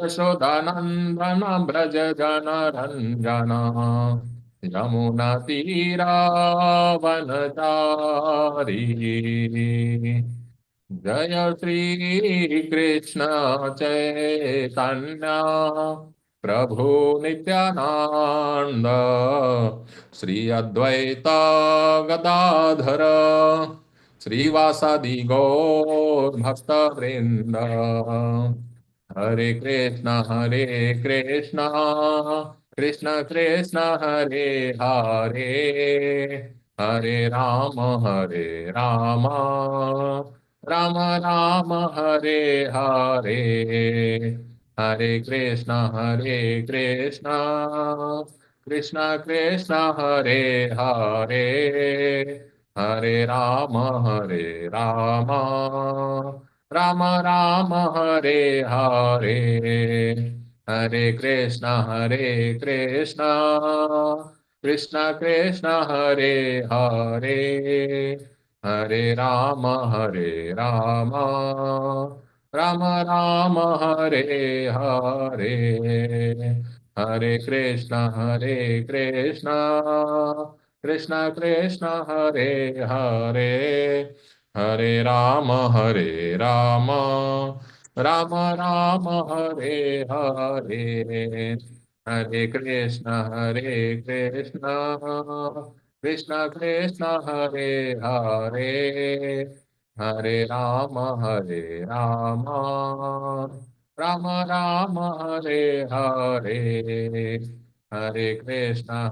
यशोदानन्दन व्रज जन रञ्जन यमुनातीरावनचारी जय श्री कृष्ण चैतन्य प्रभु नित्यानंद श्री अद्वैत गदाधर श्रीवासादि गौर भक्त वृंद हरे कृष्ण कृष्ण कृष्ण हरे हरे हरे राम राम राम हरे हरे हरे कृष्ण कृष्ण कृष्ण हरे हरे हरे राम राम राम हरे हरे हरे कृष्ण कृष्ण कृष्ण हरे हरे हरे राम राम राम हरे हरे हरे कृष्ण कृष्ण कृष्ण हरे हरे हरे राम राम राम हरे हरे हरे कृष्ण कृष्ण कृष्ण हरे हरे हरे राम राम राम हरे हरे हरे कृष्ण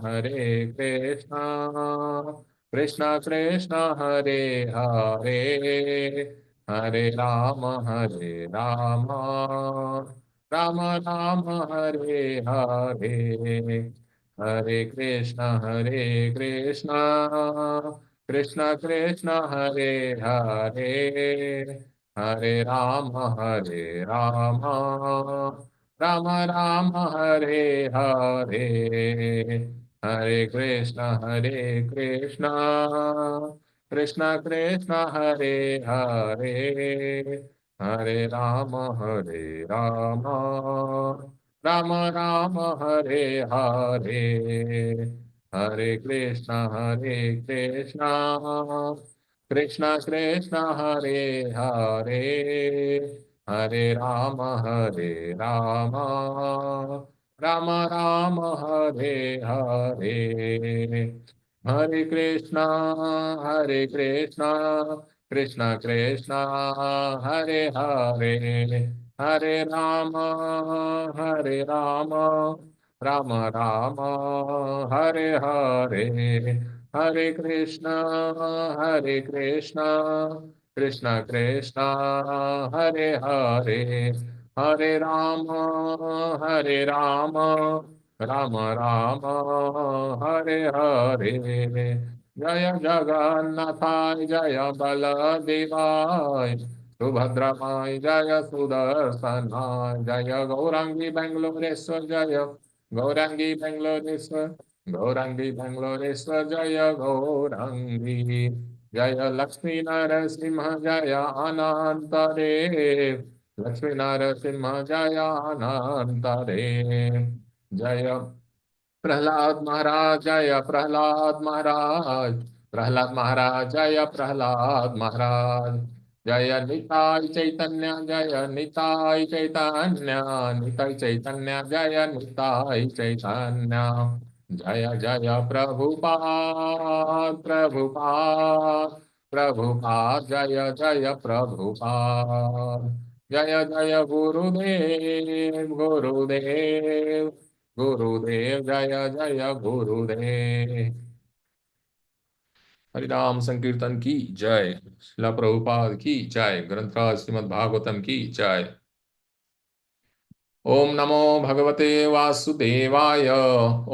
कृष्ण कृष्ण हरे हरे हरे राम राम राम हरे हरे हरे कृष्ण कृष्ण कृष्ण हरे हरे हरे राम राम राम हरे हरे हरे कृष्ण कृष्ण कृष्ण हरे हरे हरे राम राम राम हरे हरे हरे कृष्ण कृष्ण कृष्ण हरे हरे हरे राम राम राम राम हरे हरे हरे कृष्ण कृष्ण कृष्ण हरे हरे हरे राम राम राम हरे हरे हरे कृष्ण कृष्ण कृष्ण हरे हरे हरे राम राम राम हरे हरे जय जगन्नाथाय जय बलदेवाय सुभद्रमाय जय सुदर्शनाय जय गौरांगी बेंगलोरेश्वर जय गौरांगी बेंगलोरेश्वर गौरांगी बेंगलोरेश्वर जय गौरांगी जय लक्ष्मी नरसिंह जय अनंत देव लक्ष्मी नरसिंह जय अनंत देव जय प्रहलाद महाराज जय प्रहलाद महाराज प्रहलाद महाराज जय प्रहलाद महाराज जय निताय चैतन्य जय निताय चैतन्य निताय चैतन्य जय निताय चैतन्य जय जय प्रभुपाद जय जय प्रभुपाद जय जय गुरुदेव जय जय गुरुदेव हरिनाम संकीर्तन की जय श्रील प्रभुपाद की जय ग्रंथराज श्रीमद् भागवतम की जय ओम नमो भगवते वासुदेवाय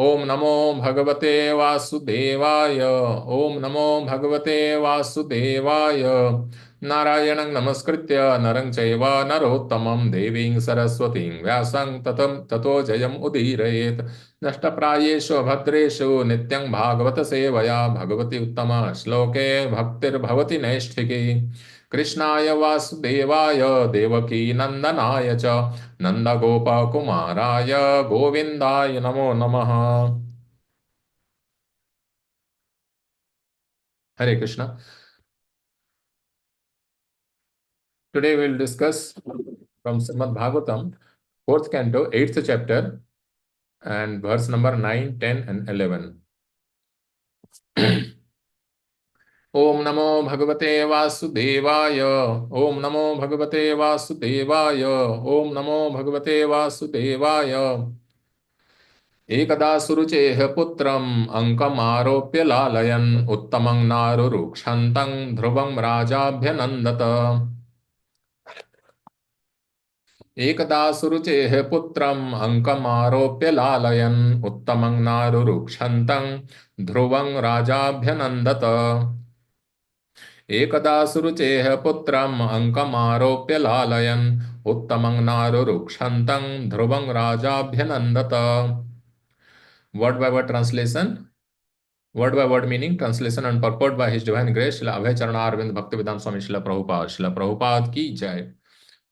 ओम नमो भगवते वासुदेवाय ओम नमो भगवते वासुदेवाय नारायणं नमस्कृत्य नरं चैव नरोत्तमं देवीं सरस्वतीं व्यासं ततो जयम् उदीरयेत् नष्टप्रायेषु भद्रेषु नित्यं भागवत सेवया भगवति उत्तम श्लोके भक्तिर्भवति नैष्ठिकी कृष्णाय वासुदेवाय देवकी नंदनाय च नंदगोपकुमाराय गोविंदाय नमो नमः। Hare Krishna. Today we will discuss from Srimad Bhagavatam, 4th canto, 8th chapter, and verse number 9, 10, and 11. Om Namo Bhagavate Vasudevaya. Om Namo Bhagavate Vasudevaya. Om Namo Bhagavate Vasudevaya. एकदा सुरुचेः पुत्रम् अङ्कमारोप्य लालयन् उत्तमं नारुरुक्षन्तं ध्रुवं राजाभ्यनन्दत। एकदा सुरुचेः पुत्रम् अङ्कमारोप्य लालयन् उत्तमं नारुरुक्षन्तं ध्रुवं राजाभ्यनन्दत। एकदा सुरुचेः पुत्रम् अङ्कमारोप्य लालयन् उत्तमं नारुरुक्षन्तं ध्रुवं राजाभ्यनन्दत। Word by word translation, word by word meaning, translation and purport by His Divine Grace Srila Abhay Charana Arvind Bhaktivedanta Swami Srila Prabhupada. Srila Prabhupada ki jai.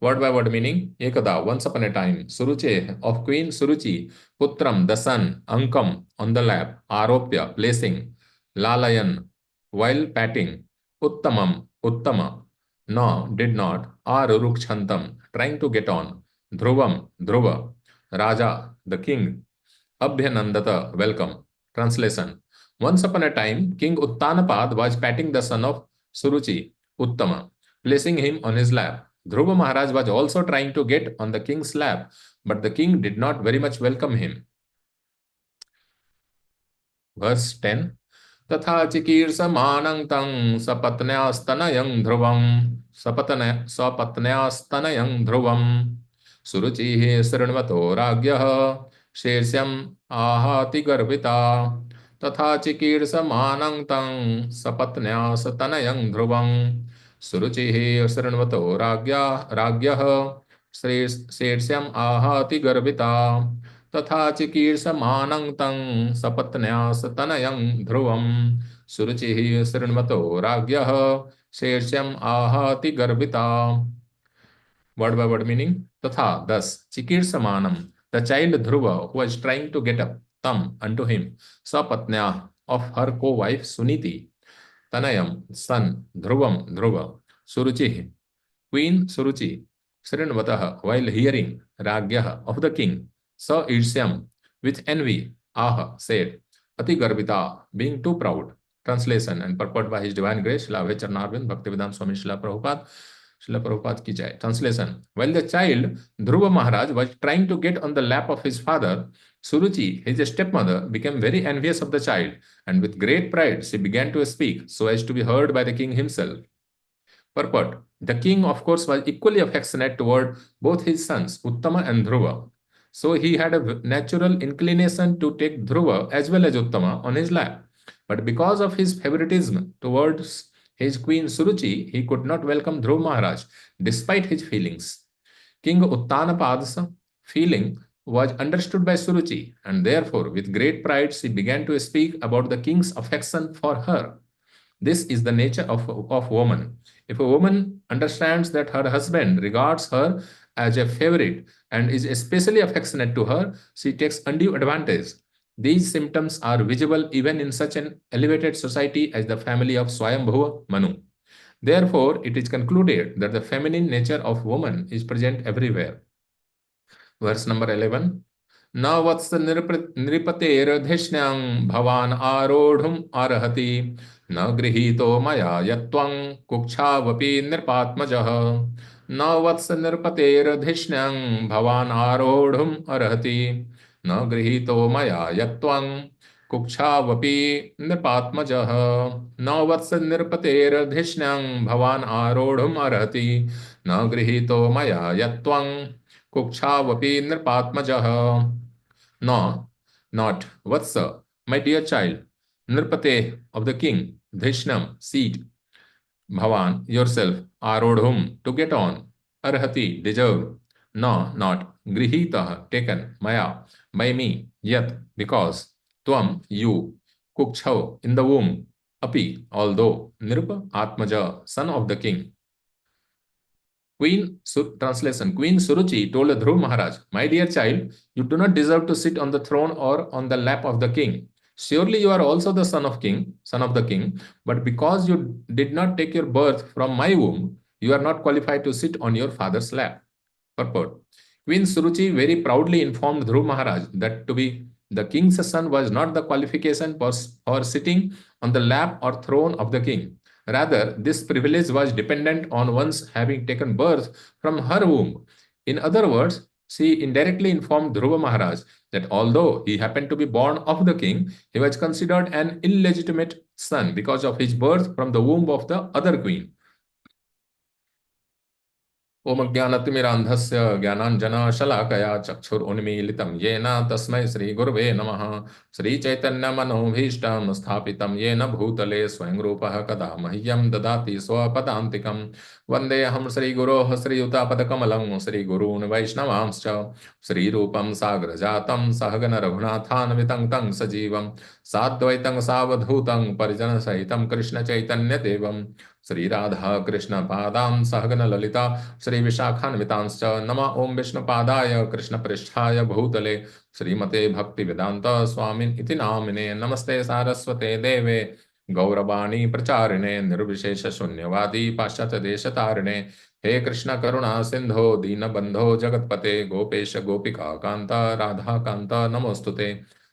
Word by word meaning, Ekada, once upon a time, Suruche, of Queen Suruchi, Putram, the son, Ankam, on the lap, Aropya, placing, Lalayan, while patting, Uttamam, Uttama, no, did not, Arurukshantam, trying to get on, Dhruvam, Dhruva, Raja, the king, Abhyanandata, welcome. Translation. Once upon a time, King Uttanapad was patting the son of Suruchi, Uttama, placing him on his lap. Dhruva Maharaj was also trying to get on the king's lap, but the king did not very much welcome him. Verse 10. तथा चिकीर्षमाणं तं सपत्न्यास्तनयं ध्रुवं सपत्न्यास्तनयं ध्रुवं सुरुचिः शृण्वतो राज्ञः शेष्यम् आहाति गर्विता तथा चिकीर्षमाणं तं सपत्न्यास्तनयं ध्रुवं सुरुचिः शृण्वतो राज्ञः शेष्यम् आहाति गर्विता तथा चिकीर्षमाणं तं सपत्न्यास्तनयं ध्रुवं सुरुचिः शृण्वतो राज्ञः शेष्यम् आहाति Garvita. Word by word meaning, Tatha, thus, Chikirsamanam, the child Dhruva, who was trying to get up, Tam, unto him, Sapatnya, of her co-wife Suniti, Tanayam, son, Dhruvam, Dhruva, Suruchi, Queen Suruchi, Srinvataha, while hearing Ragyah of the king, Sa Irsyam, with envy, Aha, said, Ati Garbita, being too proud. Translation and purport by His Divine Grace, Shila Abhay Charana Arvind Bhaktivedanta Swami Shila Prabhupada. Srila Prabhupada ki jai. Translation. While the child, Dhruva Maharaj, was trying to get on the lap of his father, Suruchi, his stepmother, became very envious of the child, and with great pride she began to speak so as to be heard by the king himself. Purport. The king, of course, was equally affectionate toward both his sons, Uttama and Dhruva. So he had a natural inclination to take Dhruva as well as Uttama on his lap. But because of his favoritism towards his queen Suruchi, he could not welcome Dhruva Maharaj, despite his feelings. King Uttanapad's feeling was understood by Suruchi, and therefore, with great pride, she began to speak about the king's affection for her. This is the nature of woman. If a woman understands that her husband regards her as a favorite and is especially affectionate to her, she takes undue advantage. These symptoms are visible even in such an elevated society as the family of Swayambhuva Manu. Therefore, it is concluded that the feminine nature of woman is present everywhere. Verse number 11. न वत्स नृपतेर्धिष्ण्यां भवान् आरोढुम् अर्हति न गृहीतो मया यत्त्वं कुक्षावपि नृपात्मजः न वत्स नृपतेर्धिष्ण्यां भवान् आरोढुम् अर्हति न गृहीतो मया यत्त्वं कुक्षावपि नृपात्मजः न वत्स नृपतेर्धिष्ण्यां भवान् आरोढुम् अर्हति न गृहीतो मया यत्त्वं कुक्षावपि नृपात्मजः No, not. Vatsa, my dear child, Nirpate of the king, Dhishnam, seat, Bhavan, yourself, Arodhum, to get on, Arhati, deserved, no, not, Grihita, taken, Maya, by me, yet, because, Tvam, you, Kukchau, in the womb, Api, although, Nirpa, Atmaja, son of the king. Translation, Queen Suruchi told Dhruv Maharaj, "My dear child, you do not deserve to sit on the throne or on the lap of the king. Surely you are also the son of the king, but because you did not take your birth from my womb, you are not qualified to sit on your father's lap." Purport. Queen Suruchi very proudly informed Dhruv Maharaj that to be the king's son was not the qualification for sitting on the lap or throne of the king. Rather, this privilege was dependent on one's having taken birth from her womb. In other words, she indirectly informed Dhruva Maharaj that although he happened to be born of the king, he was considered an illegitimate son because of his birth from the womb of the other queen. ओम ज्ञानतिमिरान्धस्य ज्ञानाञ्जनशलाकया चक्षुरुन्मीलितं येन तस्मै श्रीगुरवे नमः। श्रीचैतन्यमनोभीष्टं स्थापितं येन भूतले स्वयं रूपः कदा मह्यं ददाति स्वपदान्तिकं। वन्देऽहं श्रीगुरोः श्रीयुतापदकमलं श्रीगुरून् वैष्णवांश्च श्रीरूपं साग्रजातं सहगण रघुनाथान्वितं तं सजीवं साद्वैतं सावधूतं परिजनसहितं कृष्णचैतन्यदेवं श्री राधा कृष्ण पादां सहगन ललिता श्री विशाखान्वितांश्च नमः। ओम विष्णुपादाय कृष्ण पृष्ठाय भूतले श्रीमते भक्ति वेदांत स्वामिन् इति नामिने नमस्ते सारस्वते देवे गौरवाणी प्रचारिणे निर्विशेष शून्यवादी पाश्चात्य देशतारिणे हे कृष्ण करुणा सिंधो दीनबंधो जगतपते गोपेश गोपिका कांता राधा कांता नमोस्तुते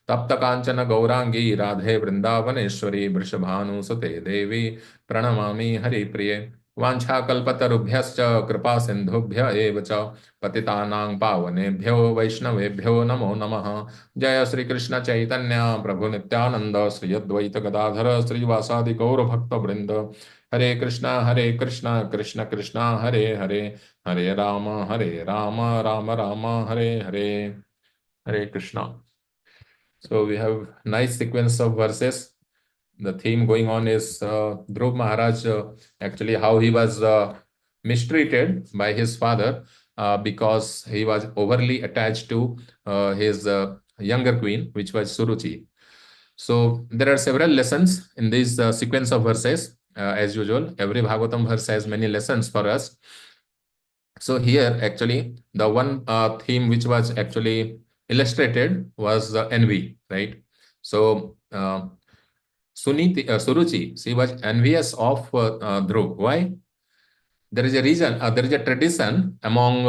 तप्त कांचन गौरांगी राधे वृंदावनेश्वरी वृषभानुसुते देवी प्रणमामि हरिप्रिये। वाञ्छाकल्पतरुभ्यश्च कृपा सिन्धुभ्य एव च पतितानां पावनेभ्यो वैष्णवेभ्यो नमो नमः। जय श्री कृष्ण चैतन्य प्रभु नित्यानंद श्री अद्वैत गदाधर श्रीवासादि गौर भक्त वृंद। हरे कृष्णा कृष्ण कृष्णा हरे हरे, हरे राम राम राम हरे हरे। हरे Krishna. So we have nice sequence of verses. The theme going on is Dhruv Maharaj, actually how he was mistreated by his father because he was overly attached to his younger queen, which was Suruchi. So there are several lessons in this sequence of verses. As usual, every Bhagavatam verse has many lessons for us. So here, actually, the one theme which was actually illustrated was envy, right? So Suruchi, she was envious of Dhruv. Why? There is a reason. There is a tradition among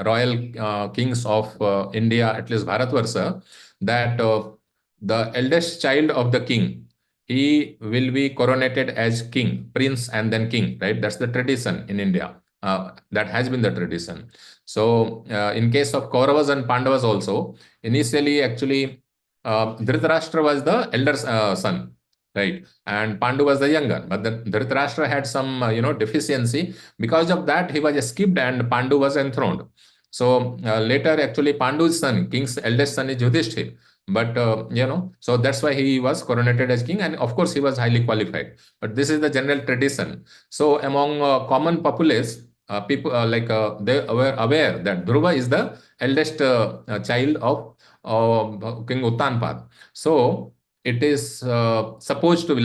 royal kings of India, at least Bharatvarsha, that the eldest child of the king, he will be coronated as king, prince, and then king. Right? That's the tradition in India. That has been the tradition. So, in case of Kauravas and Pandavas also, initially, actually, Dhritarashtra was the elder son, right? And Pandu was the younger, but the Dhritarashtra had some, deficiency. Because of that, he was skipped and Pandu was enthroned. So later, actually, Pandu's son, king's eldest son, is Yudhishthir. But, so that's why he was coronated as king. And of course, he was highly qualified. But this is the general tradition. So among common populace, people they were aware that Dhruva is the eldest child of King Uttanpad. So it is supposed to be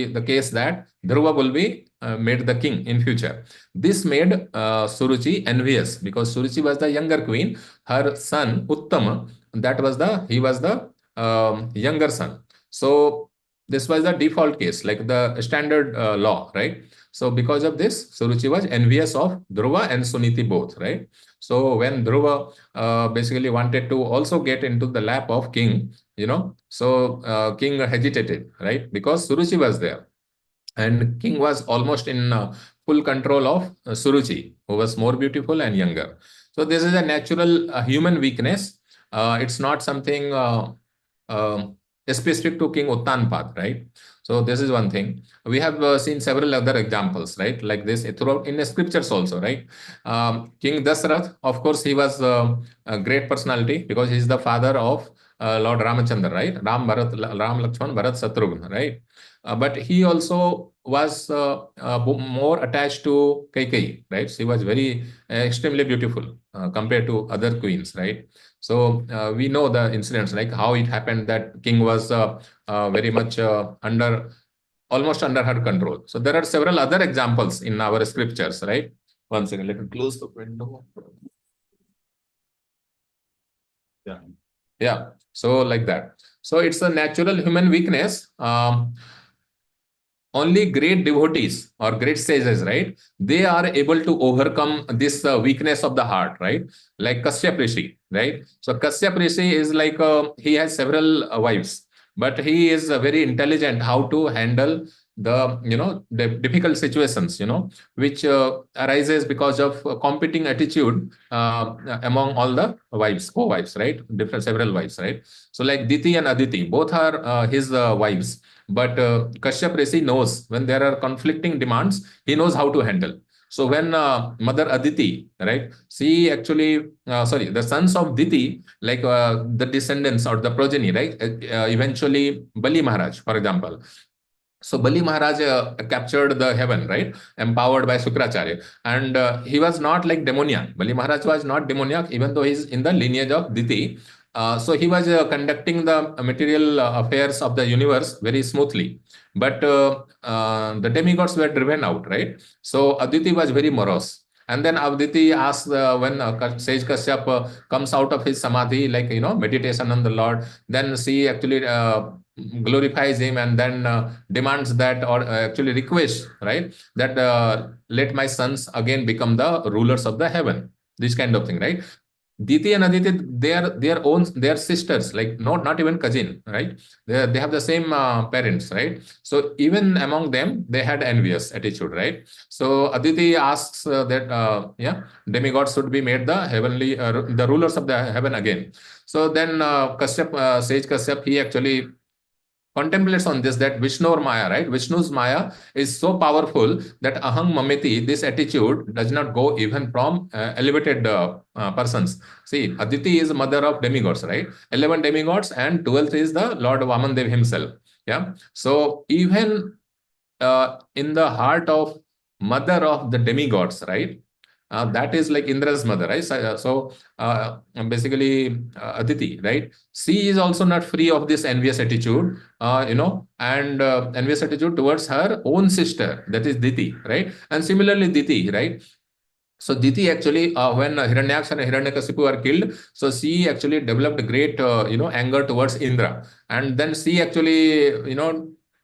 the case that Dhruva will be made the king in future. This made Suruchi envious because Suruchi was the younger queen. Her son Uttama, he was the younger son. So this was the default case, like the standard law, right? So because of this, Suruchi was envious of Dhruva and Suniti both, right? So when Dhruva basically wanted to also get into the lap of king, so king hesitated, right? Because Suruchi was there. And king was almost in full control of Suruchi, who was more beautiful and younger. So this is a natural human weakness. It's not something specific to King Uttanpad, right? So this is one thing. We have seen several other examples, right? Like this throughout in the scriptures also, right? King Dasarath, of course, he was a great personality because he's the father of Lord Ramachandra, right? Ram, Lakshman, Bharat, Shatrugna, right? But he also was more attached to Kaikeyi, right? She was very extremely beautiful compared to other queens, right? So we know the incidents, like how it happened that king was very much almost under her control. So there are several other examples in our scriptures, right? One second, let me close the window. Yeah. Yeah. So like that. So it's a natural human weakness. Only great devotees or great sages, right? They are able to overcome this weakness of the heart, right? Like Kashyap Rishi, right? So Kashyap Rishi is like he has several wives, but he is very intelligent how to handle the difficult situations, which arises because of competing attitude among all the wives, co-wives, right? Different several wives, right? So like Diti and Aditi, both are his wives, but Kashyap Rishi knows when there are conflicting demands, he knows how to handle. So when Mother Aditi, right, she actually, sorry, the sons of Diti, like the descendants or the progeny, right, eventually Bali Maharaj, for example. So Bali Maharaj captured the heaven, right, empowered by Sukracharya. And he was not like demoniac. Bali Maharaj was not demoniac, even though he's in the lineage of Diti. So he was conducting the material affairs of the universe very smoothly. But the demigods were driven out, right? So Aditi was very morose. And then Aditi asked when Sage Kashyap comes out of his samadhi, like, meditation on the Lord, then she actually glorifies him and then demands that, or actually requests, right, that let my sons again become the rulers of the heaven. This kind of thing, right? Diti and Aditi, they are their own, they are sisters, like not even cousin, right? They have the same parents, right? So even among them, they had envious attitude, right? So Aditi asks that, yeah, demigods should be made the heavenly, the rulers of the heaven again. So then Kashyap, Sage Kashyap, he actually contemplates on this, that Vishnu or Maya, right? Vishnu's Maya is so powerful that aham mameti, this attitude does not go even from elevated persons. See, Aditi is mother of demigods, right? 11 demigods, and 12th is the Lord Vamandev himself. Yeah. So even in the heart of mother of the demigods, right? That is like Indra's mother, right? So basically, Aditi, right? She is also not free of this envious attitude, and envious attitude towards her own sister, that is Diti, right? And similarly, Diti, right? So Diti actually, when Hiranyaksha and Hiranyakasipu are killed, so she actually developed great, anger towards Indra, and then she actually,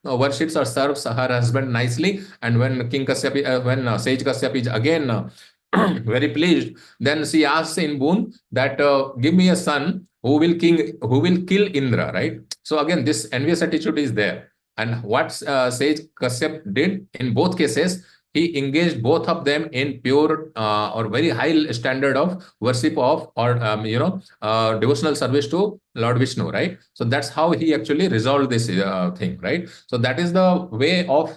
worships or serves her husband nicely. And when King Kashyap, when Sage Kashyap is again very pleased, then she asks in boon that give me a son who will kill Indra, right? So again, this envious attitude is there. And what Sage Kashyap did in both cases, he engaged both of them in pure or very high standard of worship of, or devotional service to Lord Vishnu, right? So that's how he actually resolved this thing, right? So that is the way of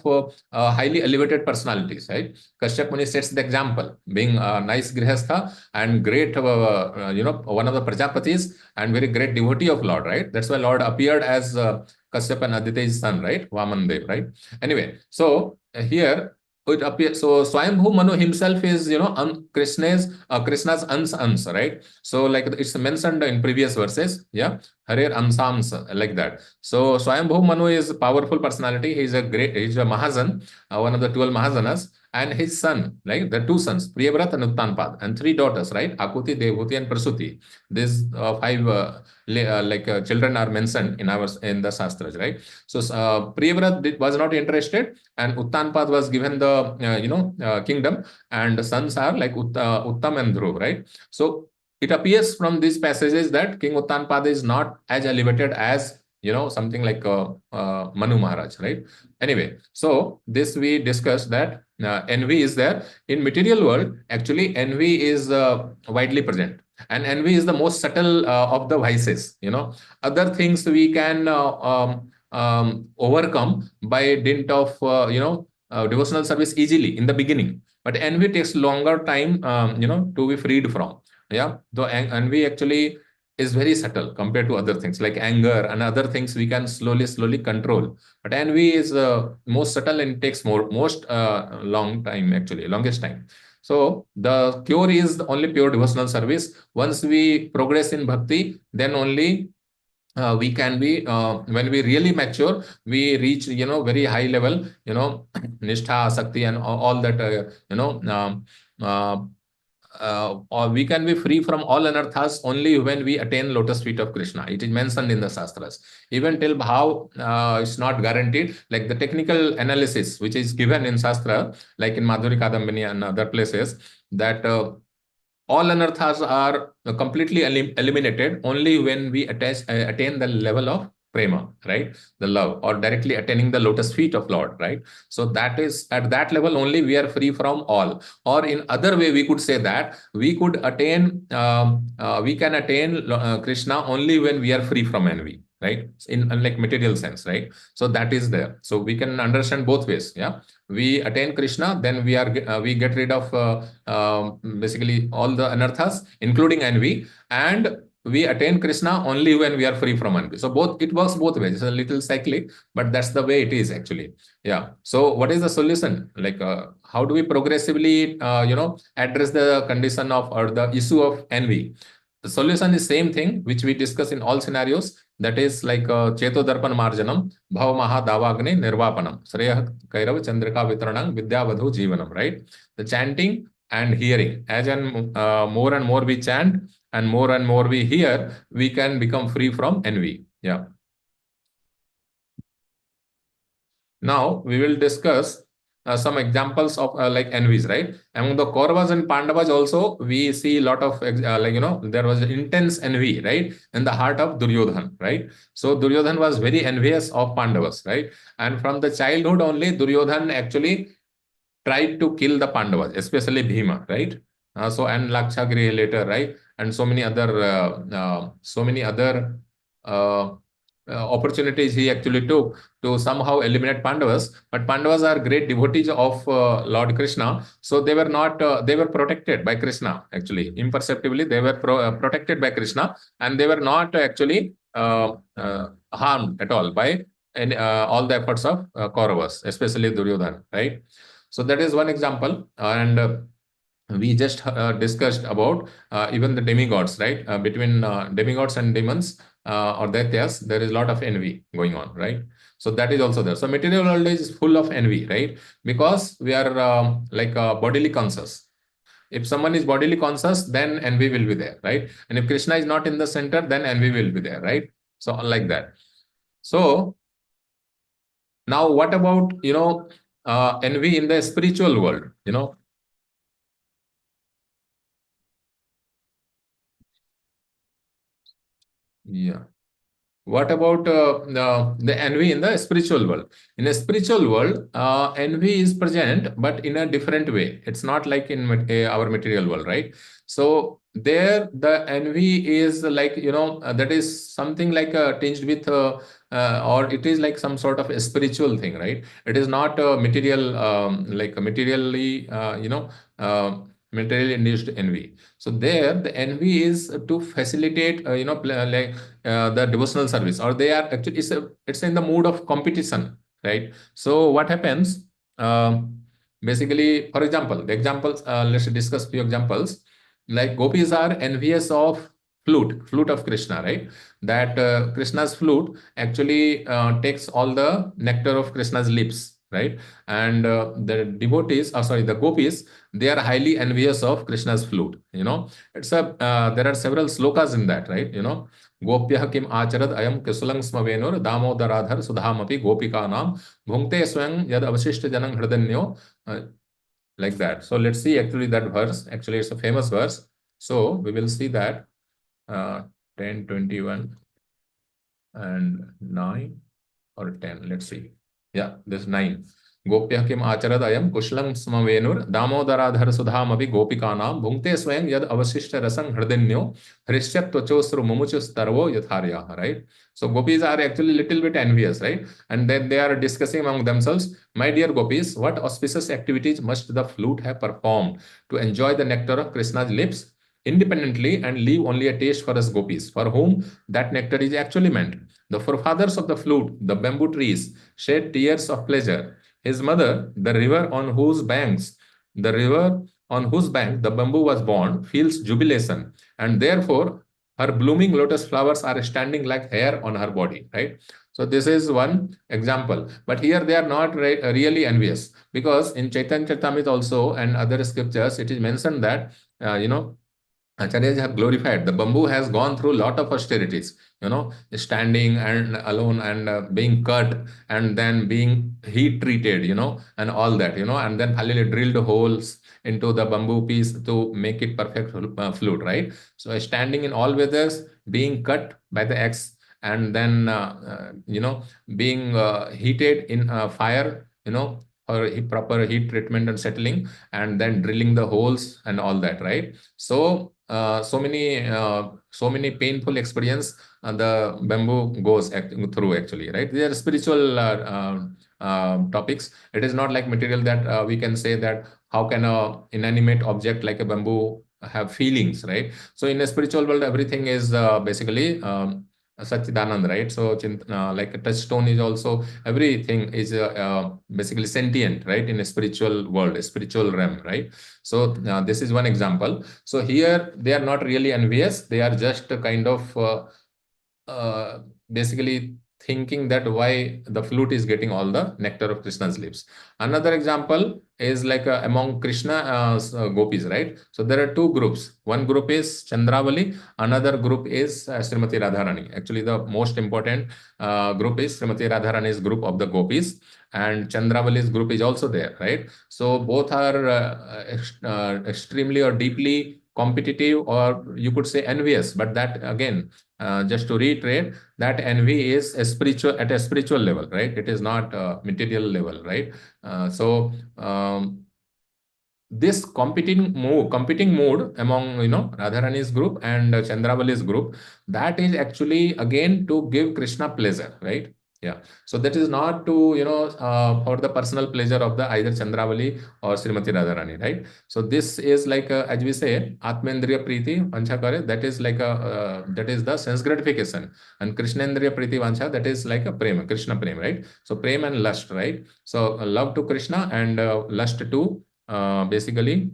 highly elevated personalities, right? Kashyap Muni sets the example, being a nice grihastha and great, one of the Prajapatis and very great devotee of Lord, right? That's why Lord appeared as Kashyap and Aditi's son, right? Vamandev, right? Anyway, so here it appears, so Swayambhu Manu himself is, Krishna's ans, right? So like it's mentioned in previous verses, yeah, Harer ansams, like that. So Swayambhu Manu is a powerful personality. He's a Mahajan, one of the 12 Mahajanas, and his son, like the two sons, Priyavrat and Uttanpad, and three daughters, right? Akuti, Devuti, and Prasuti. These five children are mentioned in the Shastras, right? So Priyavrat was not interested, and Uttanpad was given the kingdom, and the sons are like Uttam and Dhruv, right? So it appears from these passages that King Uttanpad is not as elevated as something like Manu Maharaj, right? Anyway, so this we discussed that envy is there in material world. Actually, envy is widely present, and envy is the most subtle of the vices. Other things we can overcome by dint of devotional service easily in the beginning, but envy takes longer time to be freed from. Yeah, though envy actually is very subtle compared to other things like anger and other things we can slowly control, but envy is most subtle and takes most long time, actually longest time. So the cure is only pure devotional service. Once we progress in bhakti, then only we can be, when we really mature, we reach very high level, nishtha, sakti, and all that or we can be free from all anarthas only when we attain lotus feet of Krishna. It is mentioned in the Shastras. Even till how it's not guaranteed, like the technical analysis which is given in Shastra, like in Madhuri Kadambini and other places, that all anarthas are completely eliminated only when we attain the level of prema, right? The love, or directly attaining the lotus feet of Lord, right? So that is at that level only we are free from all. Or in other way, we could say that we could attain, we can attain Krishna only when we are free from envy, right? In like material sense, right? So that is there. So we can understand both ways. Yeah, we attain Krishna, then we get rid of basically all the anarthas, including envy, and we attain Krishna only when we are free from envy. So both, it works both ways. It's a little cyclic, but that's the way it is actually. Yeah. So what is the solution? Like how do we progressively address the condition of, or the issue of envy? The solution is same thing which we discuss in all scenarios. That is like Cheto Darpan Marjanam, Bhav Maha Davagni Nirvapanam, Sreya Kairav Chandrika Vitranam, Vidya Vadhu Jivanam, right? The chanting and hearing. As and more and more we chant and more we hear, we can become free from envy. Yeah. Now we will discuss some examples of like envies, right? Among the Kauravas and Pandavas also, we see a lot of there was intense envy, right, in the heart of Duryodhan, right? So Duryodhan was very envious of Pandavas, right? And from the childhood only, Duryodhan actually tried to kill the Pandavas, especially Bhima, right? So and Lakshagriha later, right? And so many other uh, opportunities he actually took to somehow eliminate Pandavas. But Pandavas are great devotees of Lord Krishna, so they were not. They were protected by Krishna. Actually, imperceptibly, they were protected by Krishna, and they were not actually harmed at all by all the efforts of Kauravas, especially Duryodhana, right? So that is one example, and we just discussed about even the demigods, right? Between demigods and demons or daityas, there is a lot of envy going on, right? So that is also there. So material world is full of envy, right? Because we are bodily conscious. If someone is bodily conscious, then envy will be there, right? And if Krishna is not in the center, then envy will be there, right? So like that. So now what about, envy in the spiritual world, Yeah. What about the envy in the spiritual world? In a spiritual world, envy is present, but in a different way. It's not like in our material world, right? So there, the envy is like, that is something like tinged with, or it is like some sort of a spiritual thing, right? It is not material, like a materially, materially induced envy. So there, the envy is to facilitate, like the devotional service, or they are actually, it's in the mood of competition, right? So what happens? Basically, for example, the examples. Let's discuss few examples. Like gopis are envious of flute of Krishna, right? That Krishna's flute actually takes all the nectar of Krishna's lips, right? And the devotees, sorry, the gopis, they are highly envious of Krishna's flute. It's a there are several slokas in that, right? गोप्यः किम आचरद अयम कुशलं स्म वेणुर दामोदराधर सुधामपि गोपिकानां भुंक्ते स्वयं यद अवशिष्ट जनं हृदन्यो, like that. So let's see actually that verse. Actually, it's a famous verse. So we will see that 10, 21 and 9 or 10. Let's see. Yeah, this 9. गोप्यः किम आचरद अयम कुशलं स्म वेणुर दामोदराधर सुधामपि गोपिकानां भुंक्ते स्वयं यद अवशिष्ट रसं हृदन्यो हृष्यत्वचोस्रु मुमुचुस्तर्वो यथार्याः, right? So gopis are actually little bit envious, right? And then they are discussing among themselves, my dear gopis, what auspicious activities must the flute have performed to enjoy the nectar of Krishna's lips independently and leave only a taste for us gopis, for whom that nectar is actually meant. The forefathers of the flute, the bamboo trees, shed tears of pleasure. His mother, the river on whose bank the bamboo was born, feels jubilation, and therefore her blooming lotus flowers are standing like hair on her body, right? So this is one example. But here they are not really envious, because in Chaitanya Charitamrita also and other scriptures it is mentioned that Acharyas have glorified. The bamboo has gone through a lot of austerities, standing and alone and being cut and then being heat treated, and all that, and then finally drilled holes into the bamboo piece to make it perfect flute, right? So standing in all weathers, being cut by the axe, and then, being heated in fire, for proper heat treatment and settling, and then drilling the holes and all that, right? So so many painful experience the bamboo goes through, actually, right? They are spiritual topics. It is not like material that we can say that how can a inanimate object like a bamboo have feelings, right? So in a spiritual world, everything is basically Satchidanand, right? So like a touchstone is also, everything is basically sentient, right? In a spiritual world, a spiritual realm, right? So this is one example. So here they are not really envious. They are just a kind of basically thinking that why the flute is getting all the nectar of Krishna's lips. Another example is like among Krishna gopis, right? So there are two groups. One group is Chandravali, another group is Srimati Radharani. Actually, the most important group is Srimati Radharani's group of the gopis, and Chandravali's group is also there, right? So both are extremely or deeply competitive, or you could say envious, but that again, just to reiterate, that envy is at a spiritual level, right? It is not material level, right? This competing mood among Radharani's group and Chandravali's group, that is actually again to give Krishna pleasure, right? Yeah. So that is not to for the personal pleasure of the either Chandravali or Srimati Radharani, right? So this is like as we say, Atmendriya Priti Vancha Kare, that is like that is the sense gratification, and Krishnendriya Priti Vancha, that is like a prema, Krishna prema, right? So prema and lust, right? So love to Krishna and lust to basically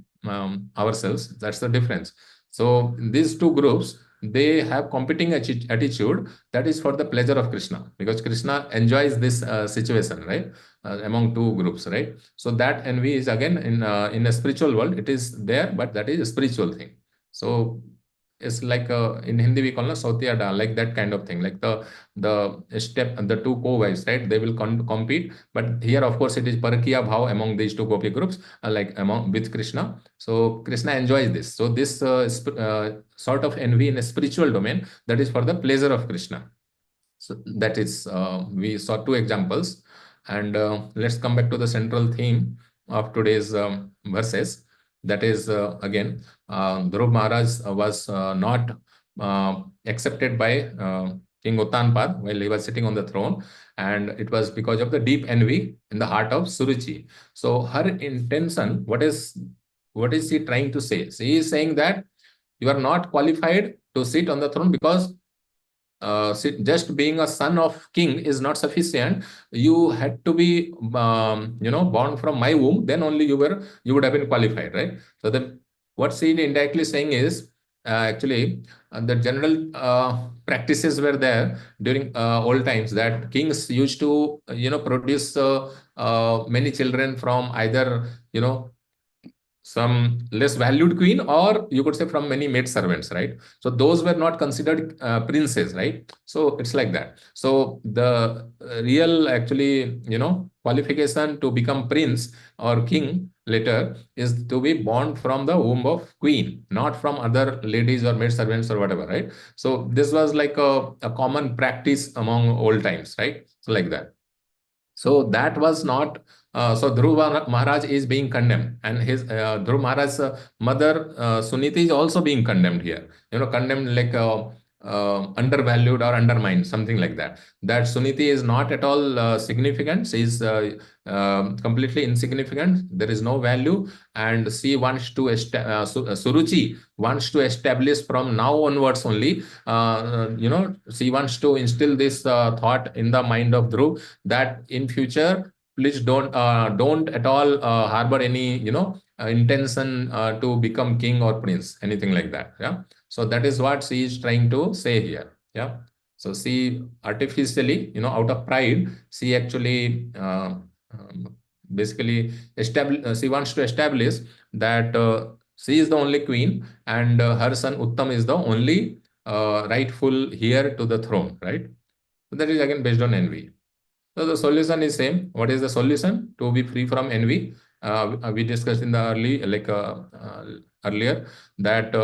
ourselves. That's the difference. So these two groups, they have competing attitude, that is for the pleasure of Krishna, because Krishna enjoys this situation, right? Among two groups, right? So that envy is again in a spiritual world, it is there, but that is a spiritual thing. So it's like in Hindi we call it Sautya, like that kind of thing, like the two co-wives, right? They will compete, but here of course it is Parakiya Bhav among these two gopi groups, like among with Krishna. So Krishna enjoys this. So this sort of envy in a spiritual domain, that is for the pleasure of Krishna. So that is we saw two examples, and let's come back to the central theme of today's verses. That is again, Dhruv Maharaj was not accepted by King Uttanpad while he was sitting on the throne, and it was because of the deep envy in the heart of Suruchi. So her intention, what is she trying to say? She is saying that you are not qualified to sit on the throne, because just being a son of king is not sufficient. You had to be born from my womb, then only you would have been qualified, right? So what she indirectly saying is actually the general practices were there during old times, that kings used to produce many children from either some less valued queen, or you could say from many maid servants, right? So those were not considered princes, right? So it's like that. So the real actually qualification to become prince or king later is to be born from the womb of queen, not from other ladies or maid servants or whatever, right? So this was like a common practice among old times, right? So like that. So that was not. So Dhruva Maharaj is being condemned, and his Dhruv Maharaj's mother Suniti is also being condemned here. Condemned like undervalued or undermined, something like that. That Suniti is not at all significant. She is completely insignificant. There is no value, and she wants to Suruchi wants to establish from now onwards only. She wants to instill this thought in the mind of Dhruv, that in future, please don't at all harbor any intention to become king or prince, anything like that. Yeah. So that is what she is trying to say here. Yeah. So she artificially, out of pride, she actually basically she wants to establish that she is the only queen, and her son Uttam is the only rightful heir to the throne, right? So that is again based on envy. So the solution is same. What is the solution to be free from envy? We discussed in the earlier that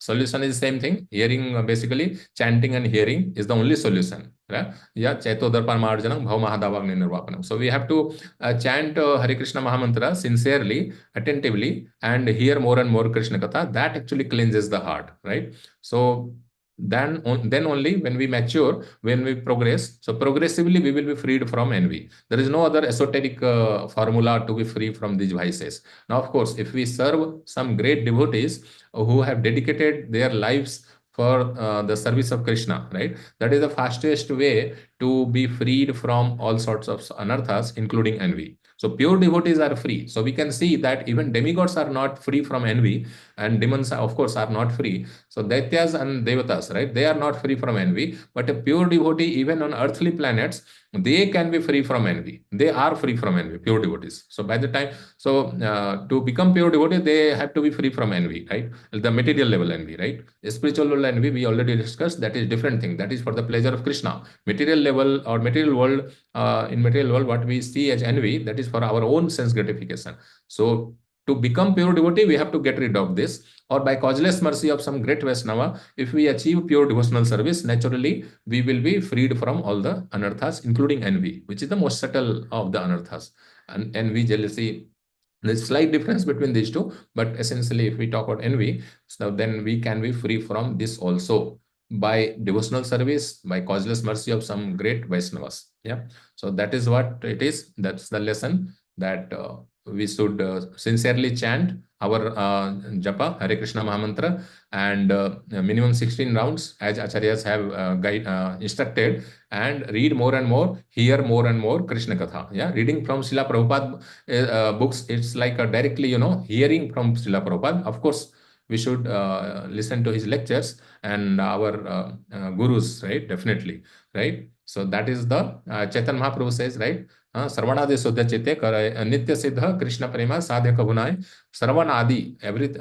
solution is same thing. Hearing, basically chanting and hearing is the only solution. Right? Yeah, Chaito Darpan Marjanam Bhav Mahadavagni Nirvapanam. So we have to chant Hare Krishna Mahamantra sincerely, attentively, and hear more and more Krishna Katha. That actually cleanses the heart, right? So then only when we mature, when we progress, so progressively we will be freed from envy. There is no other esoteric formula to be free from these vices. Now, of course, if we serve some great devotees who have dedicated their lives for the service of Krishna, right? That is the fastest way to be freed from all sorts of anarthas, including envy. So pure devotees are free. So we can see that even demigods are not free from envy, and demons, of course, are not free. So Daityas and Devatas, right? They are not free from envy. But a pure devotee, even on earthly planets, they can be free from envy. They are free from envy, pure devotees. So by the time, to become pure devotee, they have to be free from envy, right? The material level envy, right? Spiritual level envy, we already discussed. That is different thing. That is for the pleasure of Krishna. Material level or material world, in material world, what we see as envy, that is for our own sense gratification. So to become pure devotee, we have to get rid of this, or by causeless mercy of some great Vaishnava, if we achieve pure devotional service, naturally we will be freed from all the anarthas, including envy, which is the most subtle of the anarthas. And envy, jealousy, there's slight difference between these two, but essentially, if we talk about envy, so then we can be free from this also by devotional service, by causeless mercy of some great Vaishnavas. Yeah. So that is what it is. That's the lesson, that we should sincerely chant our japa, Hare Krishna Mahamantra, and minimum 16 rounds, as acharyas have instructed, and read more and more, hear more and more Krishna Katha. Yeah, reading from Srila Prabhupada books, it's like directly, hearing from Srila Prabhupada. Of course, we should listen to his lectures and our gurus, right? Definitely, right? So that is the Chaitanya Mahaprabhu says, right? Sarvanadi Suddha Chitte Nitya Siddha Krishna Prema Sadhya Kabunai Sarvanadi, every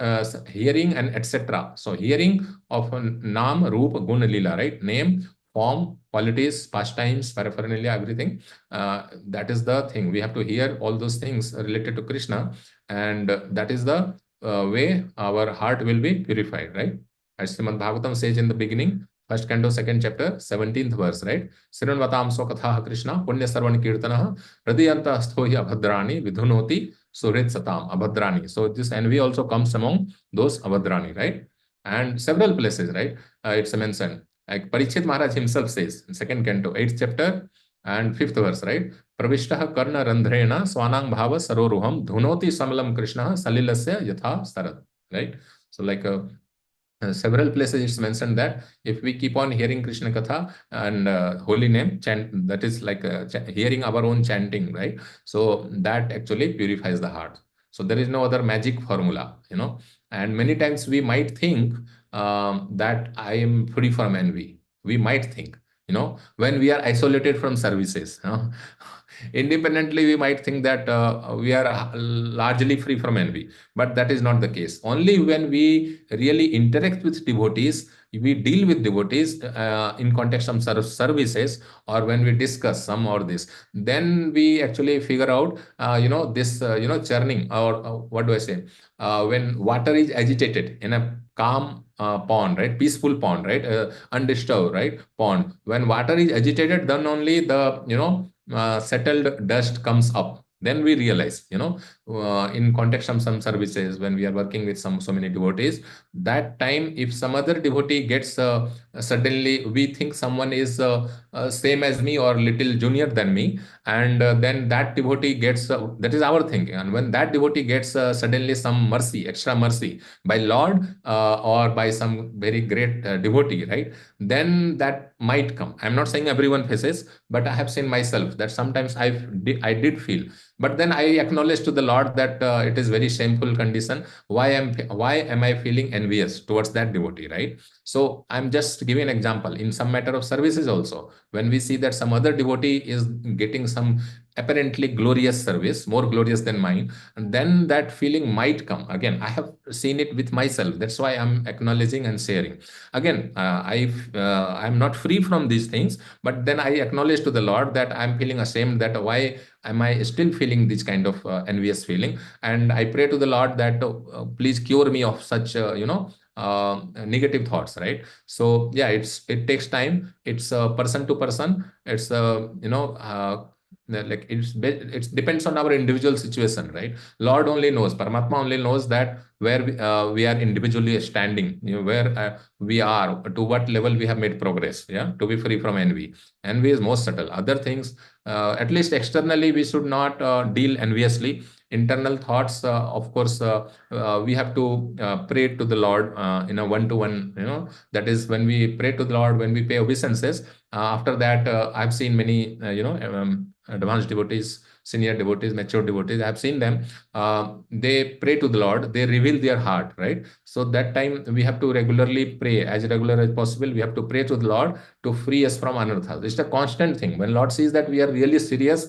hearing and etc. So hearing of Nam, Roop, Gun, Lila, right? Name, form, qualities, pastimes, paraphernalia, everything. That is the thing. We have to hear all those things related to Krishna, and that is the way our heart will be purified, right? As Srimad Bhagavatam says in the beginning, first canto, second chapter, 17th verse, right? Srinvatam Sokatha Krishna, Punya Sarvan Kirtana, Hridayanta Sthohi Abhadrani, Vidhunoti, Surit Satam, Abhadrani. So this envy also comes among those Abhadrani, right? And several places, right? It's mentioned. Like Parikshit Maharaj himself says in second canto, 8th chapter and 5th verse, right? Pravishtaha Karna Randhrena Swanang Bhava Saroruham Dhunoti Samalam Krishna Salilasya Yatha Sarad, right? So like several places it's mentioned that if we keep on hearing Krishna Katha and holy name chant, that is like hearing our own chanting, right? So that actually purifies the heart. So there is no other magic formula, and many times we might think that I am free from envy. We might think, when we are isolated from services. Independently, we might think that we are largely free from envy, but that is not the case. Only when we really interact with devotees, we deal with devotees in context of services, or when we discuss some or this, then we actually figure out, this, churning, or what do I say? When water is agitated in a calm pond, right? Peaceful pond, right? Undisturbed, right? Pond. When water is agitated, then only the, settled dust comes up. Then we realize, in context of some services, when we are working with so many devotees, that time, if some other devotee gets suddenly, we think someone is same as me or little junior than me, and then that devotee gets, that is our thinking, and when that devotee gets suddenly some mercy, extra mercy by Lord, or by some very great devotee, right? Then that might come. I'm not saying everyone faces, but I have seen myself that sometimes I did feel But then I acknowledge to the Lord that it is very shameful condition. Why am I feeling envious towards that devotee, right? So I'm just giving an example. In some matter of services also, when we see that some other devotee is getting some apparently glorious service, more glorious than mine, and then that feeling might come. Again, I have seen it with myself. That's why I'm acknowledging and sharing. Again, I'm not free from these things, but then I acknowledge to the Lord that I'm feeling ashamed, that why am I still feeling this kind of envious feeling? And I pray to the Lord that please cure me of such negative thoughts, right? So yeah, it takes time. It's person to person. It's like it depends on our individual situation, right? Lord only knows, Paramatma only knows that where we are individually standing, where we are, to what level we have made progress, yeah, to be free from envy. Envy is most subtle. Other things, at least externally, we should not deal enviously. Internal thoughts, of course, we have to pray to the Lord in a one-to-one. That is when we pray to the Lord, when we pay obeisances. After that, I've seen many, advanced devotees, senior devotees, mature devotees. I've seen them. They pray to the Lord. They reveal their heart, right? So that time we have to regularly pray, as regular as possible. We have to pray to the Lord to free us from anarthas. It's a constant thing. When Lord sees that we are really serious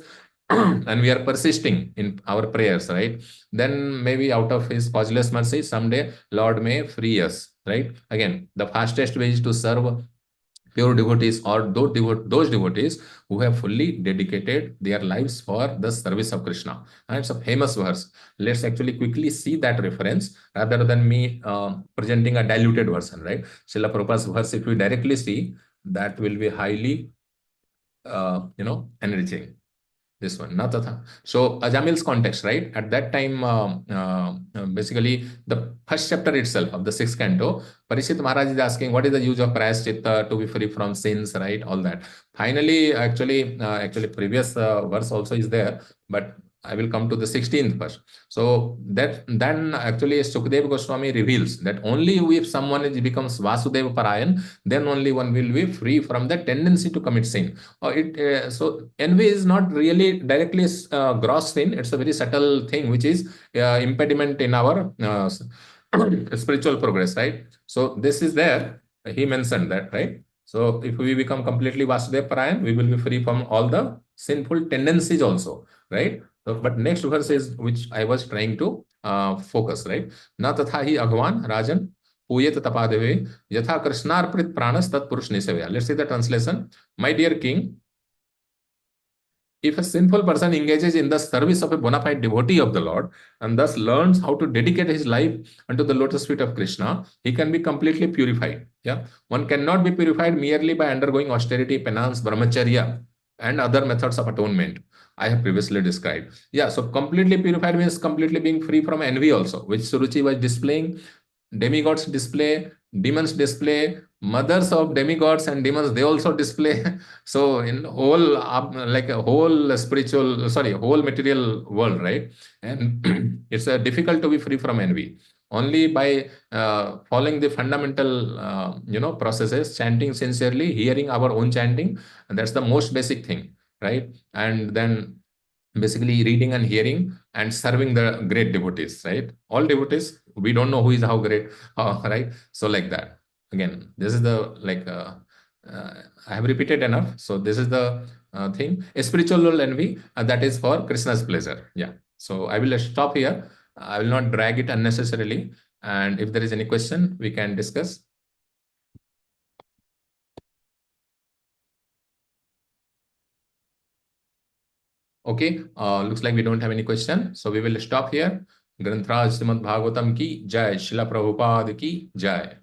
and we are persisting in our prayers, right? Then maybe out of His causeless mercy, someday Lord may free us, right? Again, the fastest way is to serve pure devotees, or those devotees who have fully dedicated their lives for the service of Krishna. And it's a famous verse. Let's actually quickly see that reference rather than me presenting a diluted version, right? Srila Prabhupada's verse, if we directly see, that will be highly, enriching. This one, Natatha. So Ajamil's context, right? At that time, basically, the first chapter itself of the sixth canto, Parishit Maharaj is asking, what is the use of prayaschitta to be free from sins, right? All that. Finally, actually, previous verse also is there, but I will come to the 16th first. So that then actually Sukadeva Goswami reveals that only if someone becomes Vasudeva Parayan, then only one will be free from the tendency to commit sin. So envy is not really directly gross sin. It's a very subtle thing which is impediment in our spiritual progress, right? So this is there. He mentioned that, right? So if we become completely Vasudeva Parayan, we will be free from all the sinful tendencies also, right? So, but next verse is which I was trying to focus, right? Na tatha hi agwan rajan puyet tapadeve yatha krishnarprit pranas tat purush nisevya. Let's see the translation. My dear king, if a sinful person engages in the service of a bona fide devotee of the Lord and thus learns how to dedicate his life unto the lotus feet of Krishna, he can be completely purified. Yeah, one cannot be purified merely by undergoing austerity, penance, brahmacharya, and other methods of atonement I have previously described. Yeah, so completely purified means completely being free from envy also, which Suruchi was displaying. Demigods display, demons display, mothers of demigods and demons, they also display. So in whole, like a whole spiritual, sorry, whole material world, right? And it's difficult to be free from envy. Only by following the fundamental, processes, chanting sincerely, hearing our own chanting, and that's the most basic thing, right? And then basically reading and hearing and serving the great devotees, right? All devotees, we don't know who is how great, right? So like that. Again, this is the I have repeated enough. So this is the thing. A spiritual envy, that is for Krishna's pleasure. Yeah. So I will stop here. I will not drag it unnecessarily. And if there is any question, we can discuss. Okay, looks like we don't have any question. So we will stop here. Grantraj Srimad Bhagavatam ki jai, Srila Prabhupada ki jai.